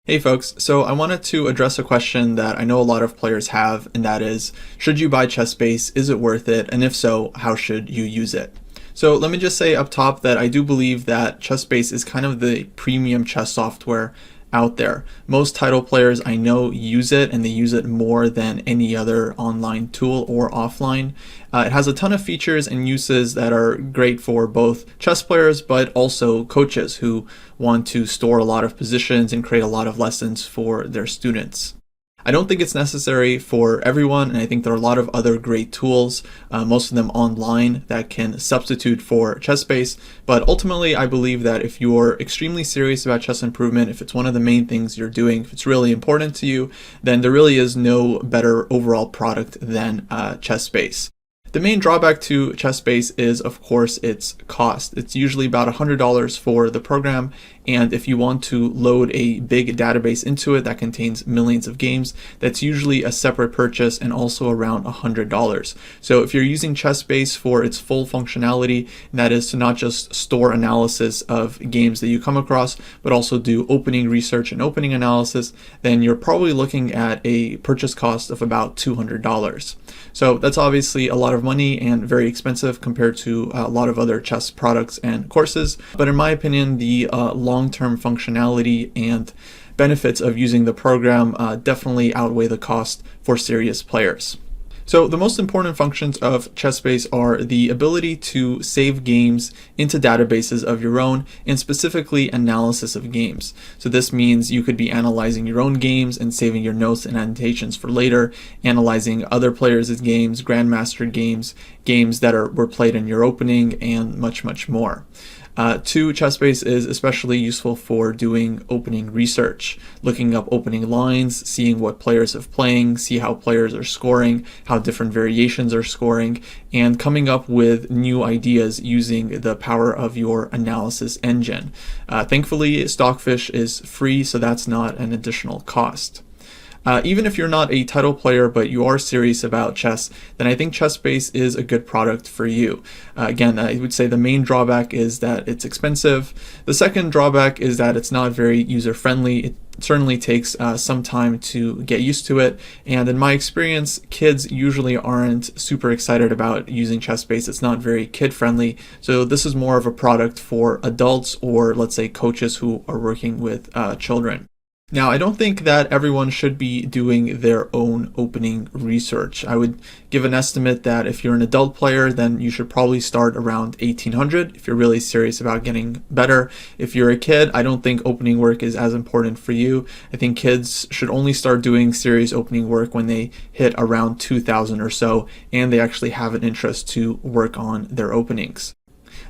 Hey folks, so I wanted to address a question that I know a lot of players have, and that is, should you buy Chessbase? Is it worth it? And if so, how should you use it? So let me just say up top that I do believe that Chessbase is kind of the premium chess software out there. Most title players I know use it, and they use it more than any other online tool or offline. It has a ton of features and uses that are great for both chess players but also coaches who want to store a lot of positions and create a lot of lessons for their students. I don't think it's necessary for everyone, and I think there are a lot of other great tools, most of them online, that can substitute for Chessbase. But ultimately, I believe that if you're extremely serious about chess improvement, if it's one of the main things you're doing, if it's really important to you, then there really is no better overall product than Chessbase. The main drawback to Chessbase is, of course, its cost. It's usually about $100 for the program, and if you want to load a big database into it that contains millions of games, that's usually a separate purchase and also around $100. So if you're using Chessbase for its full functionality, and that is to not just store analysis of games that you come across, but also do opening research and opening analysis, then you're probably looking at a purchase cost of about $200. So that's obviously a lot of money and very expensive compared to a lot of other chess products and courses. But in my opinion, the long-term functionality and benefits of using the program definitely outweigh the cost for serious players. So the most important functions of Chessbase are the ability to save games into databases of your own, and specifically analysis of games. So this means you could be analyzing your own games and saving your notes and annotations for later, analyzing other players' games, grandmaster games, games that were played in your opening, and much, much more. Chessbase is especially useful for doing opening research, looking up opening lines, seeing what players have playing, see how players are scoring, how different variations are scoring, and coming up with new ideas using the power of your analysis engine. Thankfully, Stockfish is free, so that's not an additional cost. Even if you're not a title player but you are serious about chess, then I think Chessbase is a good product for you. Again, I would say the main drawback is that it's expensive. The second drawback is that it's not very user-friendly. It certainly takes some time to get used to it, and in my experience, kids usually aren't super excited about using Chessbase. It's not very kid-friendly, so this is more of a product for adults or, let's say, coaches who are working with children. Now, I don't think that everyone should be doing their own opening research. I would give an estimate that if you're an adult player, then you should probably start around 1800 if you're really serious about getting better. If you're a kid, I don't think opening work is as important for you. I think kids should only start doing serious opening work when they hit around 2000 or so, and they actually have an interest to work on their openings.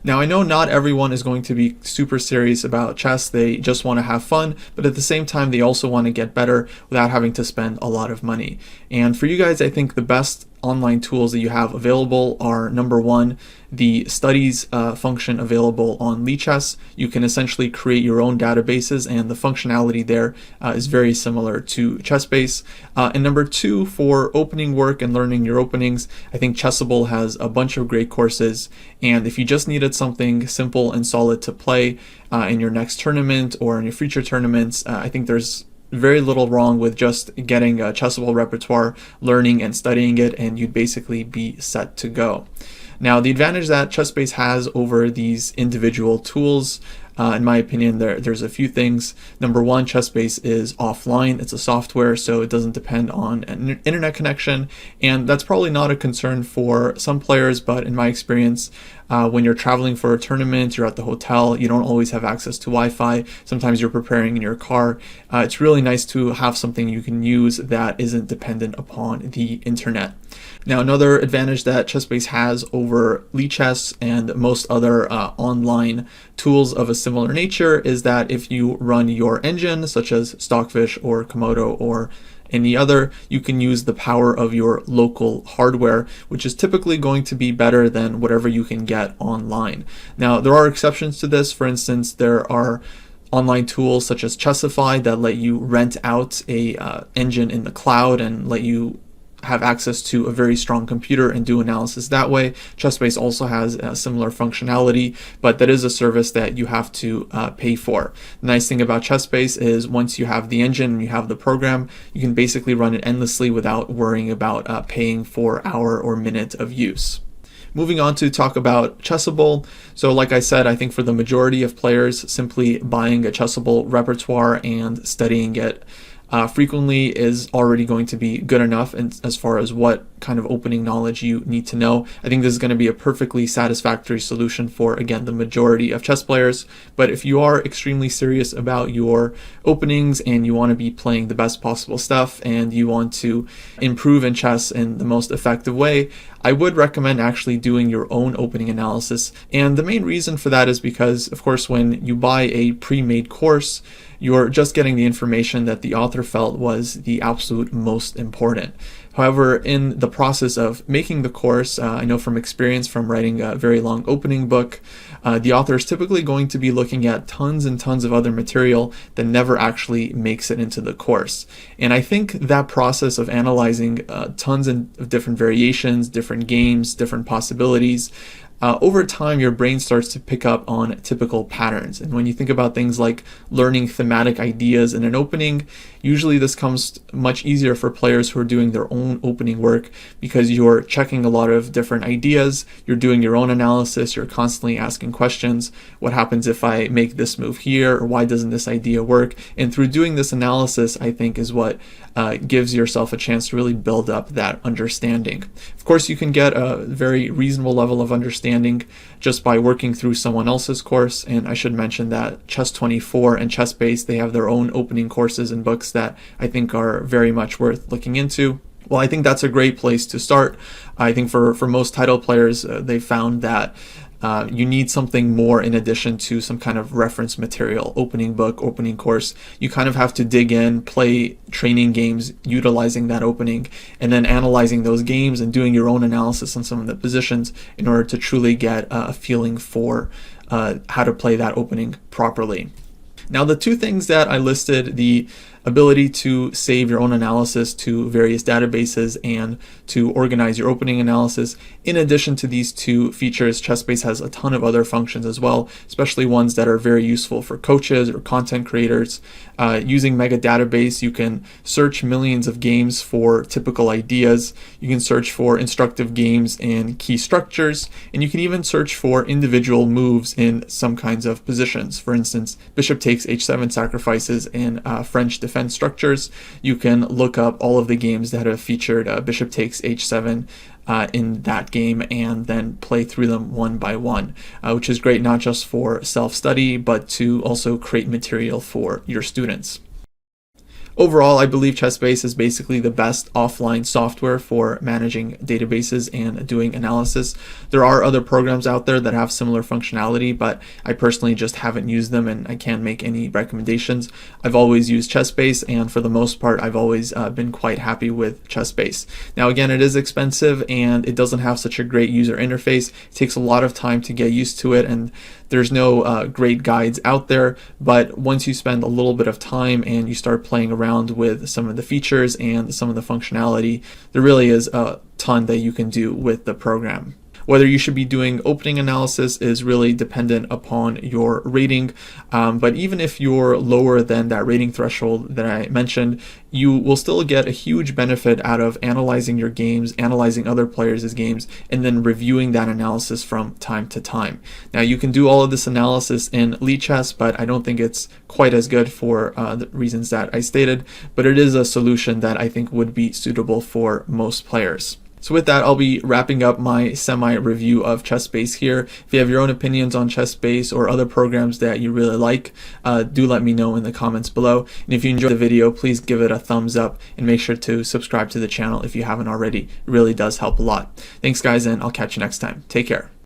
Now, I know not everyone is going to be super serious about chess. They just want to have fun, but at the same time, they also want to get better without having to spend a lot of money. And for you guys, I think the best online tools that you have available are, number one, the studies function available on Lichess. You can essentially create your own databases, and the functionality there is very similar to Chessbase. And number two, for opening work and learning your openings, I think Chessable has a bunch of great courses, and if you just needed something simple and solid to play in your next tournament or in your future tournaments, I think there's very little wrong with just getting a Chessable repertoire, learning and studying it, and you'd basically be set to go. Now, the advantage that Chessbase has over these individual tools, in my opinion, there's a few things. Number one, Chessbase is offline. It's a software, so it doesn't depend on an internet connection, and that's probably not a concern for some players, but in my experience, when you're traveling for a tournament, you're at the hotel, you don't always have access to Wi-Fi. Sometimes you're preparing in your car. It's really nice to have something you can use that isn't dependent upon the internet. Now, another advantage that Chessbase has over Lichess and most other online tools of a similar nature is that if you run your engine, such as Stockfish or Komodo or any other, you can use the power of your local hardware, which is typically going to be better than whatever you can get online. Now, there are exceptions to this. For instance, there are online tools such as Chessify that let you rent out a engine in the cloud and let you have access to a very strong computer and do analysis that way. Chessbase also has a similar functionality, but that is a service that you have to pay for. The nice thing about Chessbase is once you have the engine and you have the program, you can basically run it endlessly without worrying about paying for hour or minute of use. Moving on to talk about Chessable. So like I said, I think for the majority of players, simply buying a Chessable repertoire and studying it frequently is already going to be good enough as far as what kind of opening knowledge you need to know. I think this is going to be a perfectly satisfactory solution for, again, the majority of chess players. But if you are extremely serious about your openings and you want to be playing the best possible stuff and you want to improve in chess in the most effective way, I would recommend actually doing your own opening analysis. And the main reason for that is because, of course, when you buy a pre-made course, you're just getting the information that the author felt was the absolute most important. However, in the process of making the course, I know from experience from writing a very long opening book, the author is typically going to be looking at tons and tons of other material that never actually makes it into the course. And I think that process of analyzing tons of different variations, different games, different possibilities, over time, your brain starts to pick up on typical patterns. And when you think about things like learning thematic ideas in an opening, usually this comes much easier for players who are doing their own opening work because you're checking a lot of different ideas, you're doing your own analysis, you're constantly asking questions. What happens if I make this move here? Or why doesn't this idea work? And through doing this analysis, I think is what gives yourself a chance to really build up that understanding. Of course, you can get a very reasonable level of understanding just by working through someone else's course. And I should mention that Chess24 and Chessbase, they have their own opening courses and books that I think are very much worth looking into. Well, I think that's a great place to start. I think for most title players, they found that you need something more in addition to some kind of reference material, opening book, opening course. You kind of have to dig in, play training games utilizing that opening, and then analyzing those games and doing your own analysis on some of the positions in order to truly get a feeling for how to play that opening properly. Now, the two things that I listed, the ability to save your own analysis to various databases and to organize your opening analysis. In addition to these two features, Chessbase has a ton of other functions as well, especially ones that are very useful for coaches or content creators. Using Mega Database, you can search millions of games for typical ideas. You can search for instructive games and key structures, and you can even search for individual moves in some kinds of positions. For instance, bishop takes h7 sacrifices in French defense structures. You can look up all of the games that have featured bishop takes h7 in that game and then play through them one by one, which is great not just for self-study, but to also create material for your students. Overall, I believe Chessbase is basically the best offline software for managing databases and doing analysis. There are other programs out there that have similar functionality, but I personally just haven't used them and I can't make any recommendations. I've always used Chessbase, and for the most part, I've always been quite happy with Chessbase. Now, again, it is expensive and it doesn't have such a great user interface. It takes a lot of time to get used to it, and there's no great guides out there, but once you spend a little bit of time and you start playing around with some of the features and some of the functionality, there really is a ton that you can do with the program. Whether you should be doing opening analysis is really dependent upon your rating, but even if you're lower than that rating threshold that I mentioned, you will still get a huge benefit out of analyzing your games, analyzing other players' games, and then reviewing that analysis from time to time. Now, you can do all of this analysis in Lichess, but I don't think it's quite as good for the reasons that I stated, but it is a solution that I think would be suitable for most players. So with that, I'll be wrapping up my semi-review of Chessbase here. If you have your own opinions on Chessbase or other programs that you really like, do let me know in the comments below. And if you enjoyed the video, please give it a thumbs up and make sure to subscribe to the channel if you haven't already. It really does help a lot. Thanks, guys, and I'll catch you next time. Take care.